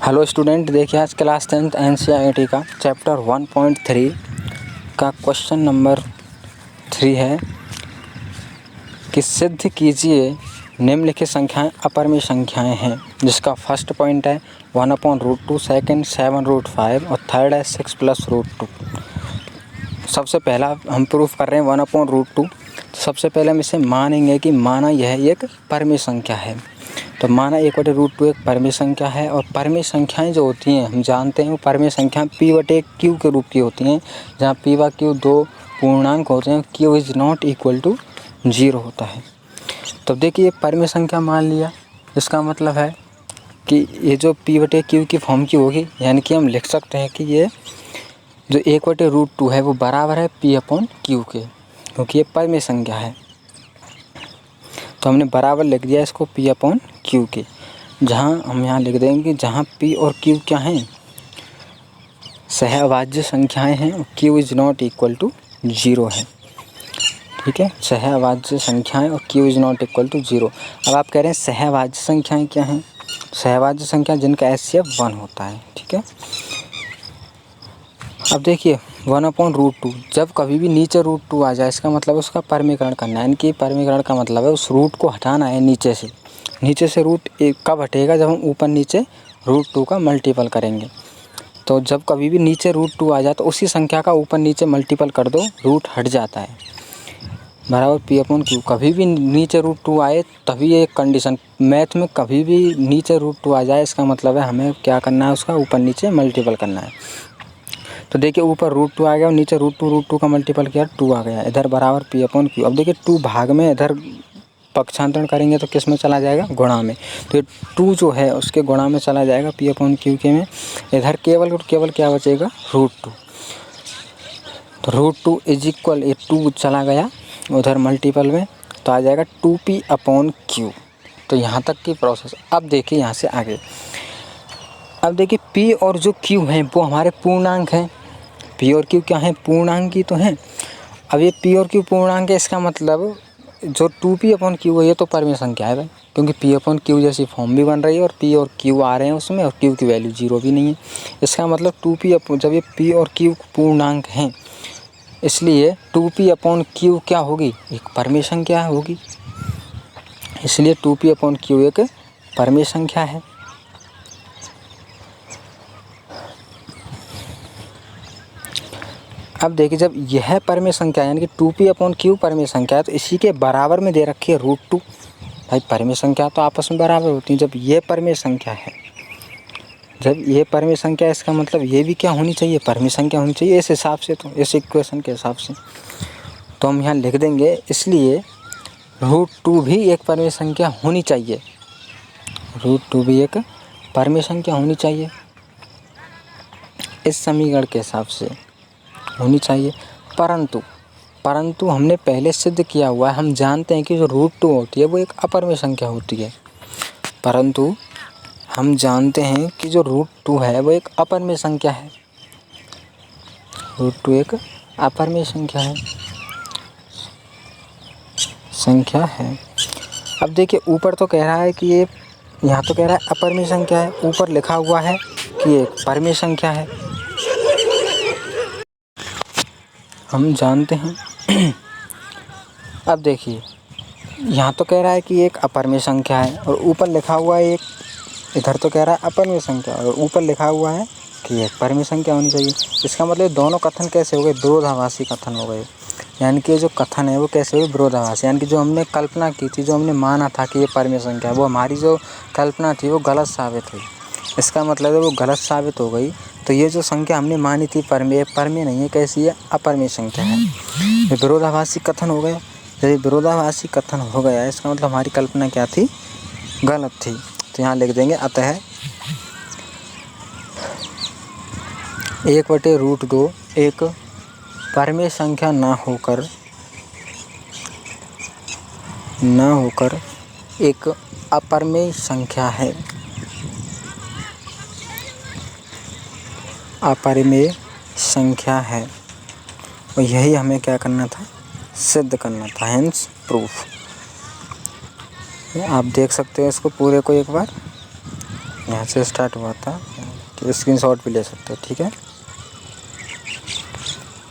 Hello student, देखिए आज class 10th NCERT का चैप्टर 1.3 का क्वेश्चन नंबर 3 है कि सिद्ध कीजिए निम्नलिखित संख्याएं अपरिमेय संख्याएं हैं, जिसका फर्स्ट पॉइंट है 1/√2, सेकंड 7√5 और थर्ड है 6 + √2। सबसे पहला हम प्रूफ कर रहे हैं 1/√2। सबसे पहले हम इसे मानेंगे कि माना यह एक परिमेय संख्या है। तो माना 1/√2 एक परिमेय संख्या है और परिमेय संख्याएं जो होती हैं हम जानते हैं वो परिमेय संख्या p/q के रूप की होती हैं, जहाँ p/q दो पूर्णांक होते हैं, q is not equal to 0 होता है। तो देखिए परिमेय संख्या मान लिया, इसका मतलब है कि ये जो p/q की फॉर्म की होगी, यानी कि हम लिख सकते हैं कि ये जो 1/√2 है वो बराबर है p/q के, क्योंकि ये परिमेय संख्या है। तो हमने बराबर लिख दिया इसको p/q के, जहाँ हम यहाँ लिख देंगे कि जहाँ p और q क्या हैं, सहअभाज्य संख्याएं हैं और q is not equal to 0 है। ठीक है, सहअभाज्य संख्याएं और q is not equal to 0। अब आप कह रहे हैं सहअभाज्य संख्याएं क्या हैं? सहअभाज्य संख्या जिनका HCF 1 होता है। ठीक है, अब देखिए 1/√2, जब कभी भी नीचे √2 आ जाए इसका मतलब उसका परिमेयकरण करना है, यानी कि परिमेयकरण का मतलब है उस रूट को हटाना है नीचे से रूट कब हटेगा? जब हम ऊपर नीचे √2 का मल्टीपल करेंगे। तो जब कभी भी नीचे √2 आ जाए तो उसी संख्या का ऊपर नीचे मल्टीपल कर दो, रूट हट जाता है, बराबर p/q। कभी भी नीचे √2 आए तभी एक कंडीशन मैथ में, कभी भी नीचे √2 आ जाए इसका मतलब है हमें क्या करना है, उसका ऊपर नीचे मल्टीपल करना है। तो देखिए ऊपर √2 आ गया और नीचे √2 का मल्टीपल किया 2 आ गया, इधर बराबर p/q। अब देखिए 2 भाग में, इधर पक्षांतरण करेंगे तो किस में चला जाएगा? गुणा में। तो ये 2 जो है उसके गुणा में चला जाएगा p/q के में, इधर केवल क्या बचेगा? √2। तो √2 इज इक्वल, ये 2 चला गया उधर मल्टीपल में, तो आ जाएगा 2p/q। तो यहाँ तक की प्रोसेस। अब देखिए यहाँ से आगे, अब देखिए p और जो q हैं वो हमारे पूर्णांक हैं। p और q क्या हैं? पूर्णांक ही तो हैं। अब ये p और q पूर्णांक है, इसका मतलब जो 2p/q है ये तो परिमेय संख्या है भाई, क्योंकि p/q जैसी फॉर्म भी बन रही है और p और q आ रहे हैं उसमें, और q की वैल्यू 0 भी नहीं है। इसका मतलब 2p, जब ये p और q पूर्णांक हैं इसलिए 2p/q क्या होगी? एक परिमेय संख्या होगी। इसलिए 2p/q एक परिमेय संख्या है। अब देखिए जब यह परिमेय संख्या यानी कि 2p/q परिमेय संख्या है तो इसी के बराबर में दे रखी है √2। भाई परिमेय संख्या तो आपस में बराबर होती है। जब ये परिमेय संख्या है, जब ये परिमेय संख्या, इसका मतलब ये भी क्या होनी चाहिए? परिमेय संख्या होनी चाहिए। इस हिसाब से, तो इस इक्वेशन के हिसाब से तो हम यहाँ लिख देंगे, इसलिए √2 भी एक परिमेय संख्या होनी चाहिए। √2 भी एक परिमेय संख्या होनी चाहिए, इस समीकरण के हिसाब से होनी चाहिए। परंतु हमने पहले सिद्ध किया हुआ है, हम जानते हैं कि जो √2 होती है वो एक अपरिमेय संख्या होती है। परंतु हम जानते हैं कि जो √2 है वो एक अपरिमेय संख्या है। √2 एक अपरिमेय संख्या है। अब देखिए ऊपर तो कह रहा है कि ये, यहाँ तो कह रहा है अपरिमेय संख्या है, ऊपर लिखा हुआ है कि ये परिमेय संख्या है। हम जानते हैं। अब देखिए यहाँ तो कह रहा है कि एक अपरिमेय संख्या है और ऊपर लिखा हुआ है एक, इधर तो कह रहा है अपरिमेय संख्या और ऊपर लिखा हुआ है कि एक परिमेय संख्या होनी चाहिए। इसका मतलब दोनों कथन कैसे हो गए? विरोधाभासी कथन हो गए। यानी कि जो कथन है वो कैसे हुए? विरोधाभासी। यानी कि जो हमने कल्पना की थी, जो हमने माना था कि ये परिमेय संख्या है, वो हमारी जो कल्पना थी वो गलत साबित हुई। इसका मतलब है वो गलत साबित हो गई। तो ये जो संख्या हमने मानी थी परिमेय नहीं है, कैसी है? अपरिमेय संख्या है। ये विरोधाभासी कथन हो गया। जब विरोधाभासी कथन हो गया इसका मतलब हमारी कल्पना क्या थी? गलत थी। तो यहाँ लिख देंगे अतः 1/√2 एक परिमेय संख्या ना होकर एक अपरिमेय संख्या है। अपरिमेय संख्या है, और यही हमें क्या करना था? सिद्ध करना था। Hence proof. आप देख सकते हैं इसको पूरे को एक बार। यहाँ से स्टार्ट हुआ था, तो स्क्रीनशॉट भी ले सकते हो, ठीक है।